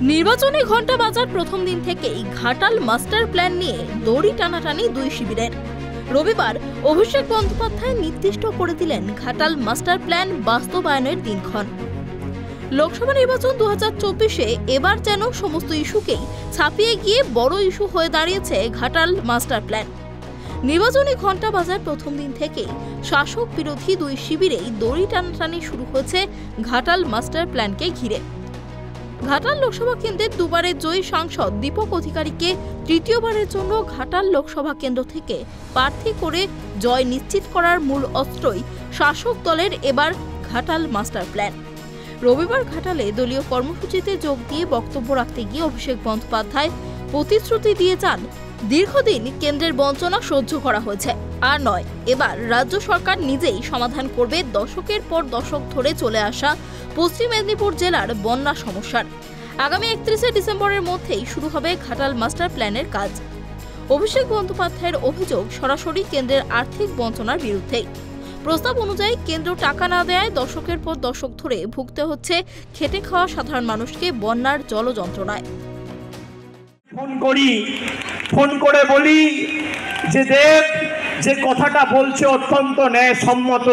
নির্বাচনী ঘণ্টা বাজার প্রথম দিন থেকেই ঘাটাল মাস্টার প্ল্যান নিয়ে দড়ি টানাটানি দুই শিবিরের। রবিবার অভিষেক বন্দ্যোপাধ্যায় নির্দিষ্ট করে দিলেন ঘাটাল মাস্টার প্ল্যান বাস্তবায়নের দিনক্ষণ। লোকসভা নির্বাচন 2024-এ এবার যেন সমস্ত ইস্যুকেই ছাপিয়ে গিয়ে বড় ইস্যু হয়ে দাঁড়িয়েছে ঘাটাল মাস্টার প্ল্যান। নির্বাচনী ঘণ্টা বাজার প্রথম দিন থেকেই শাসক বিরোধী দুই শিবিরেই দড়ি টানাটানি শুরু হয়েছে ঘাটাল মাস্টার প্ল্যানকে ঘিরে। ঘাটাল লোকসভা কেন্দ্রের দুবারের জয়ী সাংসদ দীপক অধিকারীকে তৃতীয়বারের জন্য ঘাটাল লোকসভা কেন্দ্র থেকে প্রার্থী করে জয় নিশ্চিত করার মূল অস্ত্রই শাসক দলের এবার ঘাটাল মাস্টার প্ল্যান। রবিবার ঘাটালে দলীয় কর্মসূচিতে যোগ দিয়ে বক্তব্য রাখতে গিয়ে অভিষেক বন্দ্যোপাধ্যায় প্রতিশ্রুতি দিয়ে যান, দীর্ঘদিন কেন্দ্রের বঞ্চনা সহ্য করা হয়েছে, আর নয়, এবার রাজ্য সরকার নিজেই সমাধান করবে দশকের পর দশক ধরে চলে আসা পশ্চিম মেদিনীপুর জেলার বন্যা সমস্যার। আগামী 31শে ডিসেম্বরের মধ্যেই শুরু হবে ঘাটাল মাস্টার প্ল্যানের কাজ। অভিষেক বন্দ্যোপাধ্যায়ের অভিযোগ সরাসরি কেন্দ্রের আর্থিক বঞ্চনার বিরুদ্ধে। প্রস্তাব অনুযায়ী কেন্দ্র টাকা না দেয় দশকের পর দশক ধরে ভুগতে হচ্ছে খেটে খাওয়া সাধারণ মানুষকে বন্যার জল যন্ত্রণায়। ফোন করে বলি যে দেব যে কথাটা বলছে অত্যন্ত ন্যায়সম্মত,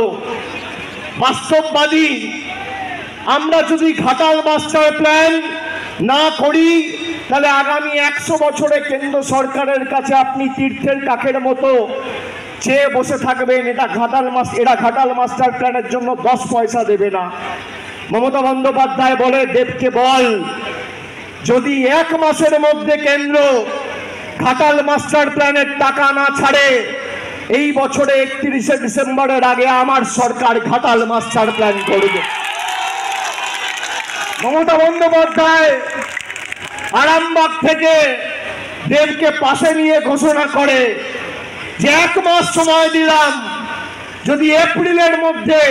বাস্তববাদী। আমরা যদি ঘাটাল মাস্টার প্ল্যান না করি তাহলে আগামী 100 বছরে কেন্দ্র সরকারের কাছে আপনি তীর্থের কাকের মতো চেয়ে বসে থাকবেন। এরা ঘাটাল মাস্টার প্ল্যানের জন্য 10 পয়সা দেবে না। মমতা বন্দ্যোপাধ্যায় বলে, দেবকে বল যদি 1 মাসের মধ্যে কেন্দ্র ঘাটাল মাস্টার প্ল্যানের টাকা না ছাড়ে, এই বছরে 31শে ডিসেম্বরের আগে আমার সরকার ঘাটাল মাস্টার প্ল্যান করবে। মমতা বন্দ্যোপাধ্যায় আরামবাগ থেকে দেবকে পাশে নিয়ে ঘোষণা করে যে 1 মাস সময় দিলাম, যদি এপ্রিলের মধ্যে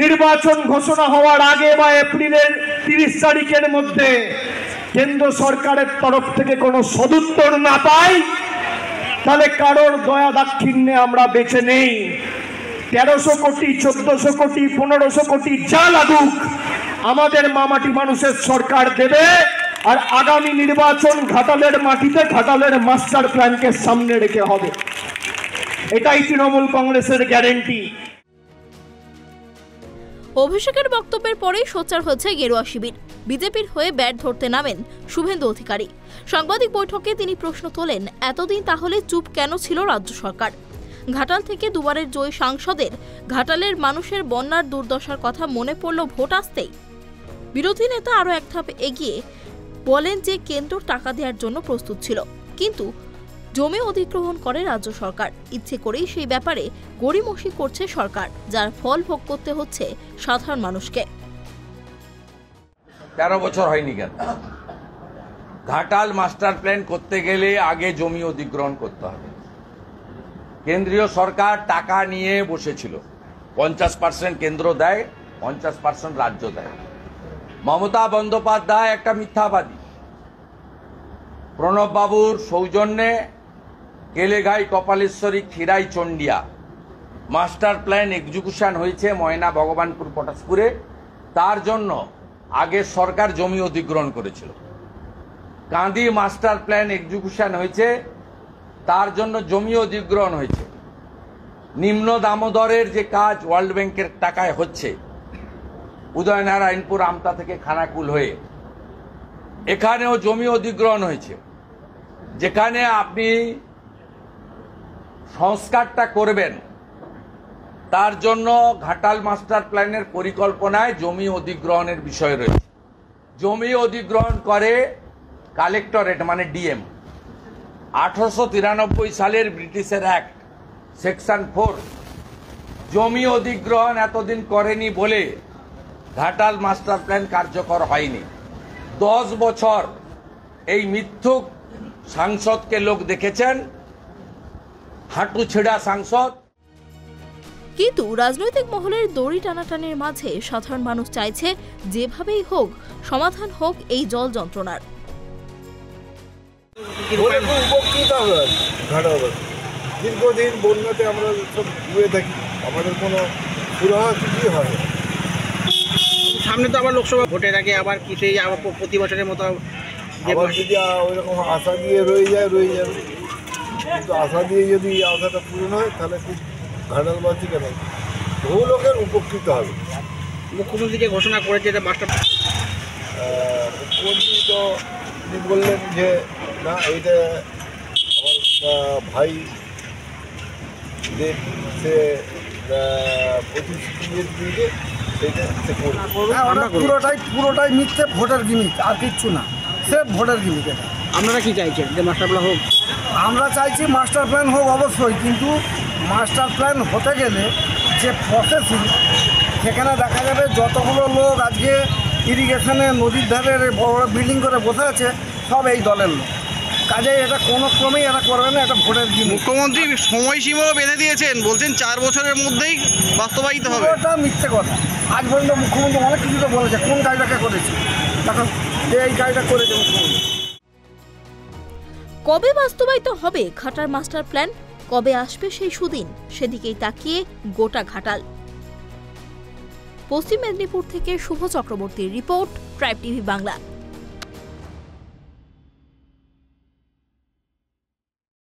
নির্বাচন ঘোষণা হওয়ার আগে বা এপ্রিলের 30 তারিখের মধ্যে কেন্দ্র সরকারের তরফ থেকে কোনো সদুত্তর না পাই, তাহলে কারোর দয়া দাক্ষিণ্যে আমরা বেঁচে নেই। 1300 কোটি, 1400 কোটি, 1500 কোটি যা লাগুক আমাদের মামাটি মানুষের সরকার দেবে। আর আগামী নির্বাচন ঘাটালের মাটিতে ঘাটালের মাস্টার প্ল্যানকে সামনে রেখে হবে। এটাই তৃণমূল কংগ্রেসের গ্যারেন্টি। অভিষেকের বক্তব্যের পরেই সোচ্চার হয়েছে গেরুয়া শিবির। বিজেপির হয়ে ব্যাট ধরতে নামেন শুভেন্দু অধিকারী। সাংবাদিক বৈঠকে তিনি প্রশ্ন তোলেন, এতদিন তাহলে চুপ কেন ছিল রাজ্য সরকার? ঘাটাল থেকে দুবারের জয়ী সাংসদের ঘাটালের মানুষের বন্যার দুর্দশার কথা মনে পড়ল ভোট আসতেই। বিরোধী নেতা আরও এক ধাপ এগিয়ে বলেন যে কেন্দ্র টাকা দেওয়ার জন্য প্রস্তুত ছিল, কিন্তু জমি অধিগ্রহণ করে রাজ্য সরকার। ইচ্ছে করেই সেই ব্যাপারে গড়িমসি করছে সরকার, যার ফল ভোগ করতে হচ্ছে সাধারণ মানুষকে। 13 বছর হয়নি কেন? ঘাটাল মাস্টার প্ল্যান করতে গেলে আগে জমি অধিগ্রহণ করতে হবে। কেন্দ্রীয় সরকার টাকা নিয়ে বসেছিল, 50% কেন্দ্র দেয়, 50% রাজ্য দেয়। মমতা বন্দ্যোপাধ্যায় একটা মিথ্যাবাদী। প্রণব বাবুর সৌজন্যে Keleghai, Kapaleswari, Khirai, Chandia master plan execution হয়েছে ময়না, ভগবানপুর, পটাশপুরে। তার জন্য আগের সরকার জমি অধিগ্রহণ করেছিল। কান্দি মাস্টার প্ল্যান এক্সিকিউশন হয়েছে, তার জন্য জমি অধিগ্রহণ হয়েছে। নিম্ন দামোদরের যে কাজ ওয়ার্ল্ড ব্যাংকের টাকায় হচ্ছে, উদয়নারায়ণপুর, আমতা থেকে খানাকুল হয়ে, এখানেও জমি অধিগ্রহণ হয়েছে। যেখানে আপনি সংস্কারটা করবেন, তার জন্য ঘাটাল মাস্টার প্ল্যানের পরিকল্পনায় জমি অধিগ্রহণের বিষয় রয়েছে। জমি অধিগ্রহণ করে কালেক্টরেট, মানে ডিএম। 1893 সালের ব্রিটিশের অ্যাক্ট সেকশন 4 জমি অধিগ্রহণ এতদিন করেনি বলে ঘাটাল মাস্টার প্ল্যান কার্যকর হয়নি। 10 বছর এই মিথ্যুক সাংসদকে লোক দেখেছেন, হাঁটু ছেঁড়া সাংসদ। কিন্তু রাজনৈতিক মহলের দড়ি টানাটানির মাঝে সাধারণ মানুষ চাইছে যেভাবেই হোক সমাধান হোক এই জল যন্ত্রণার। দীর্ঘদিন বন্যাতে আমরা সব ডুবে থাকি, আমাদের কোনো সুরাহা কি হয়? সামনে তো আবার লোকসভা ভোটের আগে আবার কি সেই আবার প্রতি বছরের মতো আবার যদি ওইরকম আশা দিয়ে রয়ে যাবে, কিন্তু আশা দিয়ে যদি আশাটা পূরণ হয় তাহলে খুব ঘাটালবাসী কেন বহু লোকের উপকৃত হবে। মুখ্যমন্ত্রী যে ঘোষণা করেছে যে মাস্টার মুখ্যমন্ত্রী তো তিনি বললেন যে না এইটা আমার ভাই সে প্রতিশ্রুতি দিয়েছে সেইটা সে করবে। পুরোটাই মিথ্যে ভোটের গিমিক, আর কিচ্ছু না, সে ভোটের গিমিক। আপনারা কি চাইছেন যে মাস্টার প্ল্যান হোক? আমরা চাইছি মাস্টার প্ল্যান হোক অবশ্যই, কিন্তু মাস্টার প্ল্যান হতে গেলে যে প্রসেসিং সেখানে দেখা যাবে যতগুলো লোক আজকে ইরিগেশনে নদীর ধারে বড় বড় বিল্ডিং করে বসে আছে সব এই দলের লোক। কাজেই এটা কোনো ক্রমেই এটা করবে না, এটা ভোটের গিমিক। মুখ্যমন্ত্রী সময়সীমাও বেঁধে দিয়েছেন, বলছেন 4 বছরের মধ্যেই বাস্তবায়িত হবে। ওটা মিথ্যে কথা। আজ পর্যন্ত মুখ্যমন্ত্রী অনেক কিছু তো বলেছে, কোন কাজটাকে করেছে, তখন এই কাজটা করেছে মুখ্যমন্ত্রী। কবে বাস্তবায়িত হবে ঘাটাল মাস্টার প্ল্যান, কবে আসবে সেই সুদিন, সেদিকেই তাকিয়ে গোটা ঘাটাল। পশ্চিম মেদিনীপুর থেকে শুভ চক্রবর্তীর রিপোর্ট, ট্রাইব টিভি বাংলা।